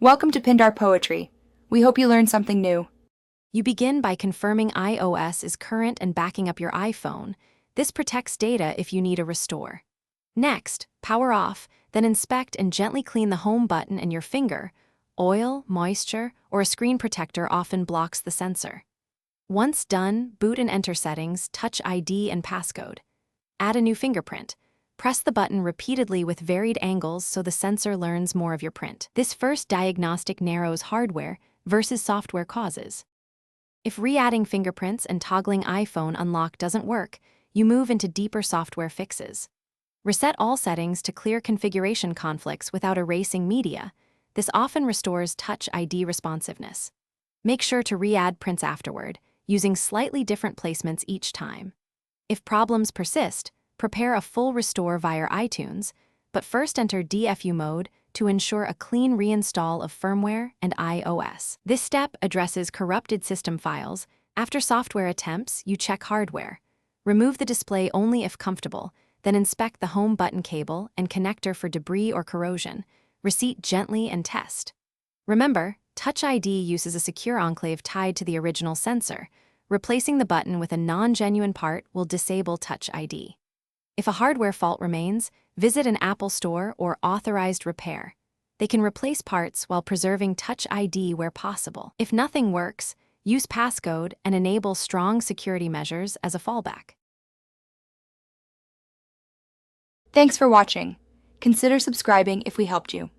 Welcome to Pindar Poetry. We hope you learned something new. You begin by confirming iOS is current and backing up your iPhone. This protects data if you need a restore. Next, power off, then inspect and gently clean the home button and your finger. Oil, moisture, or a screen protector often blocks the sensor. Once done, boot and enter settings, Touch ID and passcode. Add a new fingerprint. Press the button repeatedly with varied angles so the sensor learns more of your print. This first diagnostic narrows hardware versus software causes. If re-adding fingerprints and toggling iPhone unlock doesn't work, you move into deeper software fixes. Reset all settings to clear configuration conflicts without erasing media. This often restores Touch ID responsiveness. Make sure to re-add prints afterward, using slightly different placements each time. If problems persist, prepare a full restore via iTunes, but first enter DFU mode to ensure a clean reinstall of firmware and iOS. This step addresses corrupted system files. After software attempts, you check hardware. Remove the display only if comfortable, then inspect the home button cable and connector for debris or corrosion. Reseat gently and test. Remember, Touch ID uses a secure enclave tied to the original sensor. Replacing the button with a non-genuine part will disable Touch ID. If a hardware fault remains, visit an Apple store or authorized repair. They can replace parts while preserving Touch ID where possible. If nothing works, use passcode and enable strong security measures as a fallback. Thanks for watching. Consider subscribing if we helped you.